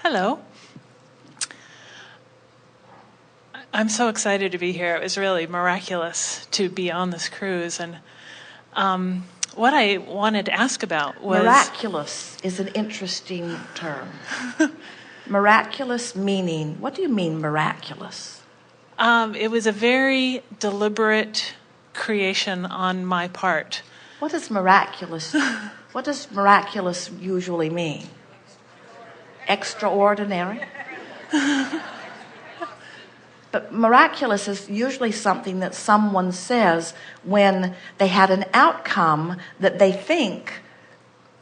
Hello. I'm so excited to be here. It was really miraculous to be on this cruise. And what I wanted to ask about was... Miraculous is an interesting term. Miraculous meaning, what do you mean miraculous? It was a very deliberate creation on my part. What does miraculous usually mean? Extraordinary? But miraculous is usually something that someone says when they had an outcome that they think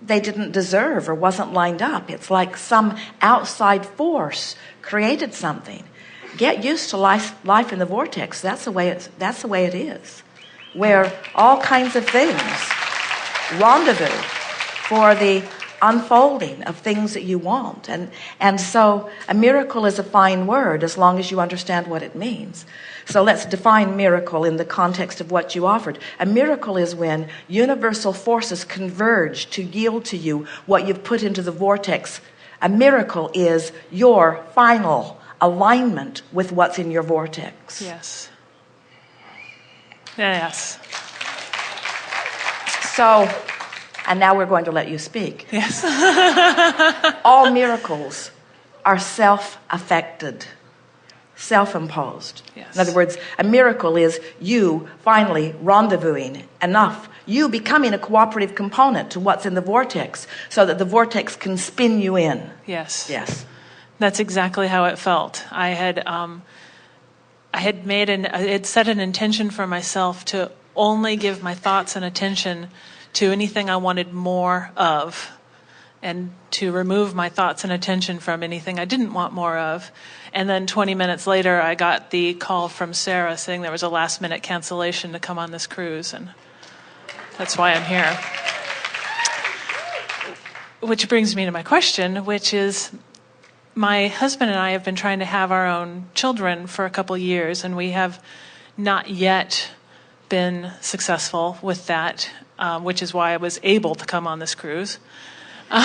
they didn't deserve or wasn't lined up. It's like some outside force created something. Get used to life in the vortex. That's the way it is, where all kinds of things rendezvous for the unfolding of things that you want. And so a miracle is a fine word as long as you understand what it means. So let's define miracle in the context of what you offered. A miracle is when universal forces converge to yield to you what you've put into the vortex. A miracle is your final alignment with what's in your vortex. Yes. Yes. So, and now we're going to let you speak. Yes. All miracles are self-affected, self-imposed. Yes. In other words, a miracle is you finally rendezvousing enough, you becoming a cooperative component to what's in the vortex so that the vortex can spin you in. Yes. Yes. That's exactly how it felt. I had set an intention for myself to only give my thoughts and attention to anything I wanted more of, and to remove my thoughts and attention from anything I didn't want more of. And then 20 minutes later, I got the call from Sarah saying there was a last-minute cancellation to come on this cruise, and that's why I'm here. Which brings me to my question, which is, my husband and I have been trying to have our own children for a couple years, and we have not yet been successful with that, which is why I was able to come on this cruise. And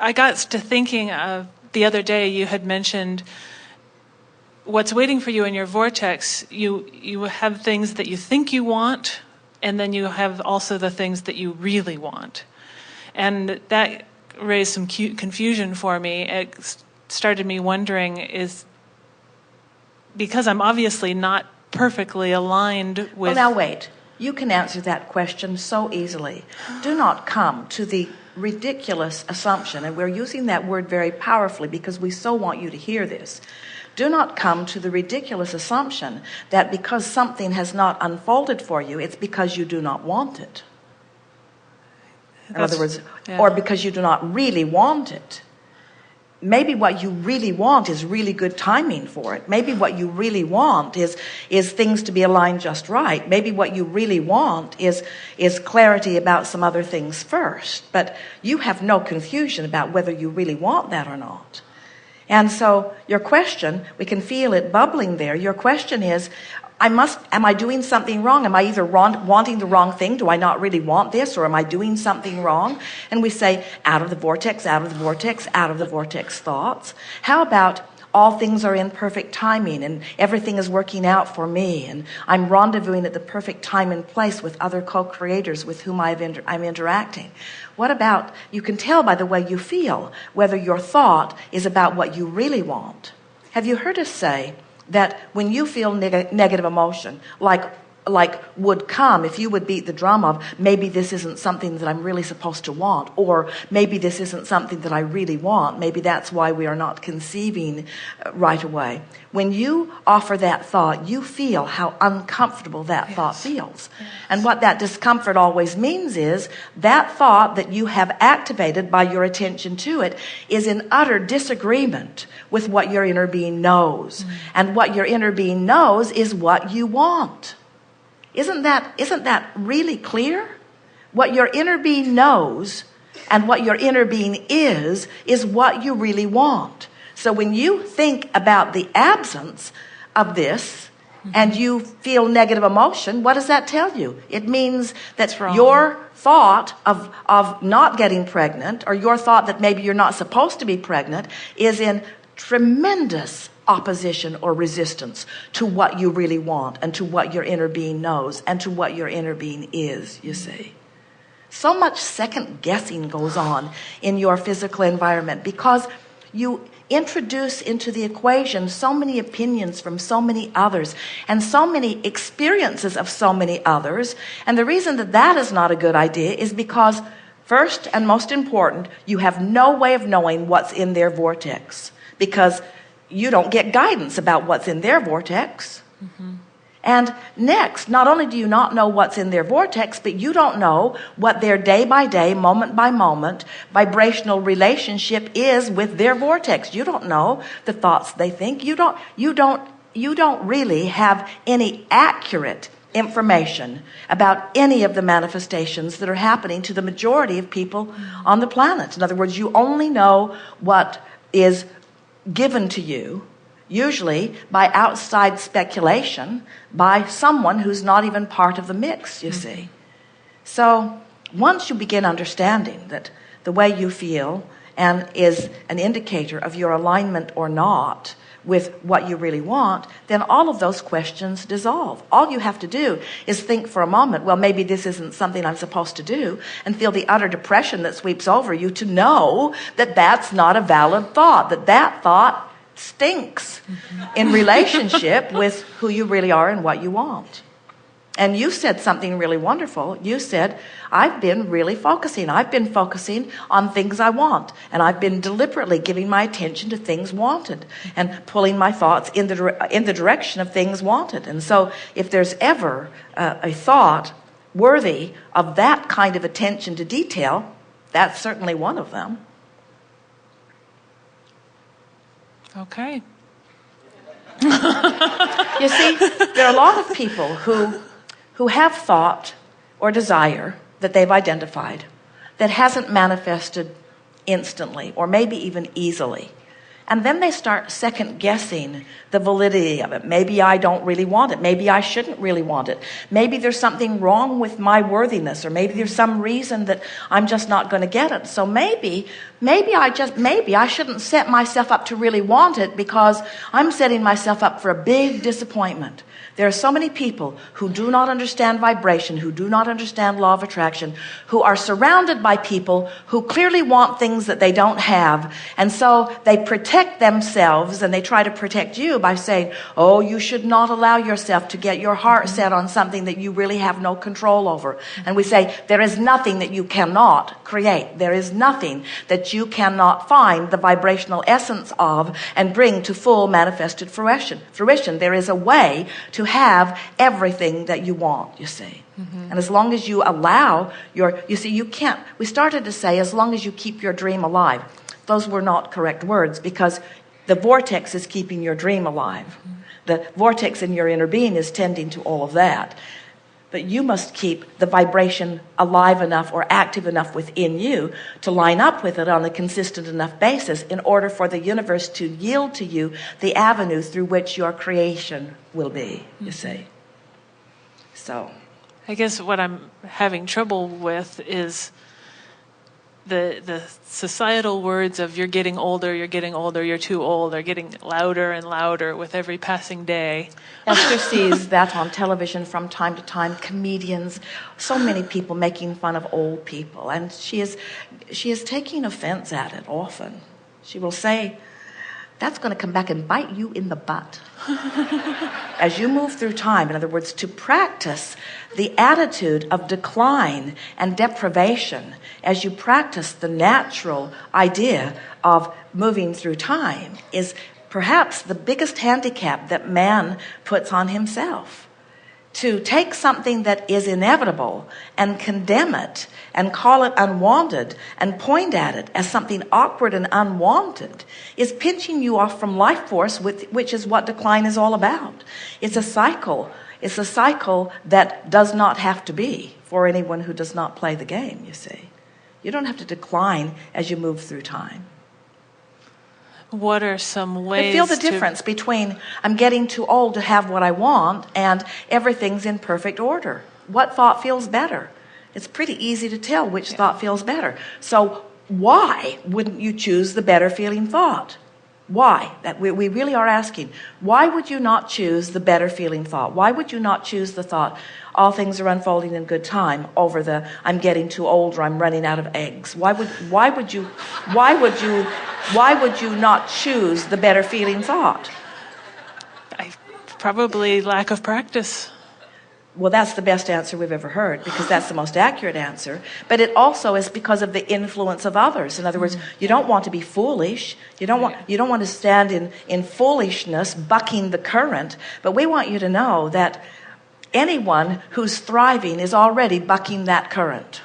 I got to thinking the other day, you had mentioned what's waiting for you in your vortex. You have things that you think you want, and then you have also the things that you really want. And that raised some confusion for me. It started me wondering, is because I'm obviously not perfectly aligned with... Well, now wait. You can answer that question so easily. Do not come to the ridiculous assumption, and we're using that word very powerfully because we so want you to hear this. Do not come to the ridiculous assumption that because something has not unfolded for you, it's because you do not want it. In other words, yeah. Or because you do not really want it. Maybe what you really want is really good timing for it. Maybe what you really want is things to be aligned just right. Maybe what you really want is clarity about some other things first. But you have no confusion about whether you really want that or not. And so your question, we can feel it bubbling there. Your question is, am I doing something wrong? Am I either wanting the wrong thing? Do I not really want this? Or am I doing something wrong? And we say, out of the vortex, out of the vortex, out of the vortex thoughts. How about all things are in perfect timing and everything is working out for me and I'm rendezvousing at the perfect time and place with other co-creators with whom I'm interacting? What about, you can tell by the way you feel whether your thought is about what you really want. Have you heard us say that when you feel negative emotion, like would come if you would beat the drum of, maybe this isn't something that I'm really supposed to want, or maybe this isn't something that I really want, maybe that's why we are not conceiving right away. When you offer that thought, you feel how uncomfortable that thought feels. Yes. And what that discomfort always means is that thought that you have activated by your attention to it is in utter disagreement with what your inner being knows. And what your inner being knows is what you want. Isn't that really clear? What your inner being knows and what your inner being is what you really want. So when you think about the absence of this, and you feel negative emotion, what does that tell you? It means that wrong. your thought of not getting pregnant, or your thought that maybe you're not supposed to be pregnant, is in tremendous opposition or resistance to what you really want, and to what your inner being knows, and to what your inner being is, you see. So much second guessing goes on in your physical environment because you introduce into the equation so many opinions from so many others and so many experiences of so many others. And the reason that that is not a good idea is because, first and most important, you have no way of knowing what's in their vortex, because you don't get guidance about what's in their vortex. Mm-hmm. And next, not only do you not know what's in their vortex, but you don't know what their day by day, moment by moment, vibrational relationship is with their vortex. You don't know the thoughts they think. You don't really have any accurate information about any of the manifestations that are happening to the majority of people on the planet. In other words, you only know what is given to you, usually by outside speculation, by someone who's not even part of the mix, you see. So once you begin understanding that the way you feel and is an indicator of your alignment or not with what you really want, then all of those questions dissolve. All you have to do is think for a moment, well, maybe this isn't something I'm supposed to do, and feel the utter depression that sweeps over you to know that that's not a valid thought, that thought stinks in relationship with who you really are and what you want. And you said something really wonderful. You said, I've been really focusing. I've been focusing on things I want. And I've been deliberately giving my attention to things wanted and pulling my thoughts in the direction of things wanted. And so if there's ever a thought worthy of that kind of attention to detail, that's certainly one of them. Okay. You see, there are a lot of people who have thought or desire that they've identified that hasn't manifested instantly or maybe even easily. And then they start second guessing the validity of it. Maybe I don't really want it. Maybe I shouldn't really want it. Maybe there's something wrong with my worthiness, or maybe there's some reason that I'm just not going to get it. So maybe I shouldn't set myself up to really want it, because I'm setting myself up for a big disappointment. There are so many people who do not understand vibration, who do not understand law of attraction, who are surrounded by people who clearly want things that they don't have. And so they protect themselves, and they try to protect you by saying, oh, you should not allow yourself to get your heart set on something that you really have no control over. And we say, there is nothing that you cannot create. There is nothing that you cannot find the vibrational essence of and bring to full manifested fruition. There is a way to have everything that you want, you see. Mm-hmm. And as long as you allow we started to say, as long as you keep your dream alive. Those were not correct words, because the vortex is keeping your dream alive. Mm-hmm. The vortex in your inner being is tending to all of that. But you must keep the vibration alive enough or active enough within you to line up with it on a consistent enough basis in order for the universe to yield to you the avenue through which your creation will be, you see. So I guess what I'm having trouble with is the societal words of you're getting older, you're too old, are getting louder and louder with every passing day. Esther sees that on television from time to time, comedians, so many people making fun of old people, and she is taking offense at it often. She will say, that's going to come back and bite you in the butt. As you move through time, in other words, to practice the attitude of decline and deprivation, as you practice the natural idea of moving through time, is perhaps the biggest handicap that man puts on himself. To take something that is inevitable and condemn it and call it unwanted and point at it as something awkward and unwanted is pinching you off from life force, which is what decline is all about. It's a cycle. It's a cycle that does not have to be for anyone who does not play the game, you see. You don't have to decline as you move through time. What are some ways Feel the difference between I'm getting too old to have what I want and everything's in perfect order. What thought feels better? It's pretty easy to tell which thought feels better. So why wouldn't you choose the better feeling thought? Why? That we really are asking. Why would you not choose the better feeling thought? Why would you not choose the thought, all things are unfolding in good time, over the I'm getting too old or I'm running out of eggs? Why would you not choose the better feeling thought? Probably lack of practice. Well, that's the best answer we've ever heard, because that's the most accurate answer. But it also is because of the influence of others. In other words, you don't want to be foolish. You don't want to stand in foolishness, bucking the current. But we want you to know that anyone who's thriving is already bucking that current.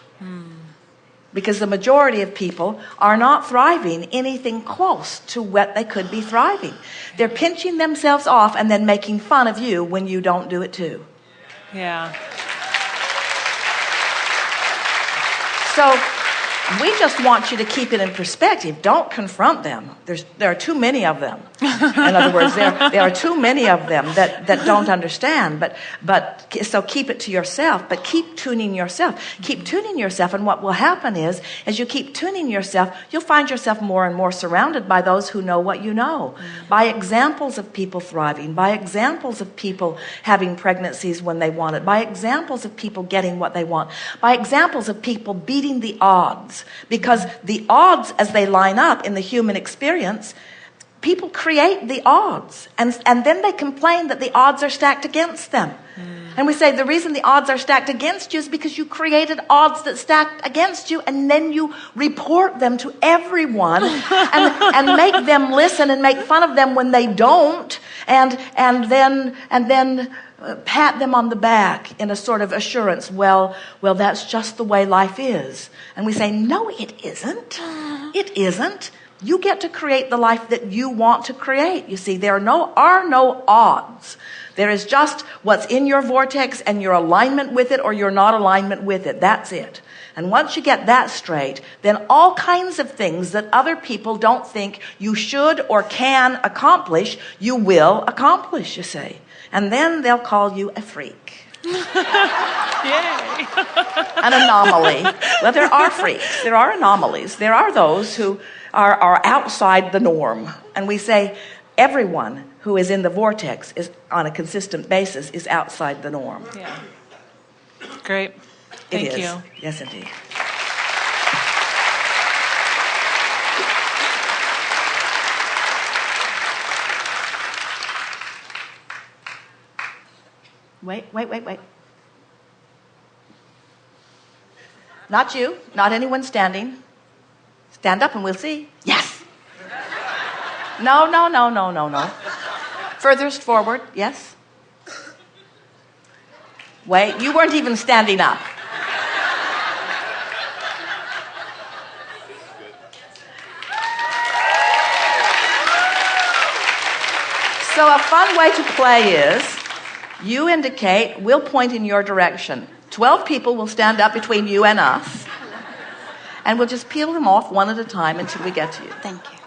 Because the majority of people are not thriving anything close to what they could be thriving. They're pinching themselves off and then making fun of you when you don't do it too. Yeah. So we just want you to keep it in perspective. Don't confront them. There are too many of them. In other words, there are too many of them that don't understand. But so keep it to yourself. But keep tuning yourself. Keep tuning yourself. And what will happen is, as you keep tuning yourself, you'll find yourself more and more surrounded by those who know what you know. By examples of people thriving. By examples of people having pregnancies when they want it. By examples of people getting what they want. By examples of people beating the odds. Because the odds, as they line up in the human experience, people create the odds. And then they complain that the odds are stacked against them. And we say the reason the odds are stacked against you is because you created odds that stacked against you, and then you report them to everyone and make them listen and make fun of them when they don't, and then pat them on the back in a sort of assurance. Well, that's just the way life is. And we say, no, it isn't. It isn't. You get to create the life that you want to create. You see, there are no odds. There is just what's in your vortex and your alignment with it or your not alignment with it. That's it. And once you get that straight, then all kinds of things that other people don't think you should or can accomplish, you will accomplish, you see. And then they'll call you a freak. Yay. An anomaly. Well, there are freaks. There are anomalies. There are those who are outside the norm. And we say everyone who is in the vortex is on a consistent basis is outside the norm. Yeah. Great. Thank you. Yes, indeed. Wait. Not you, not anyone standing. Stand up and we'll see. Yes. No. Furthest forward, yes. Wait, you weren't even standing up. So a fun way to play is, you indicate, we'll point in your direction. 12 people will stand up between you and us. And we'll just peel them off one at a time until we get to you. Thank you.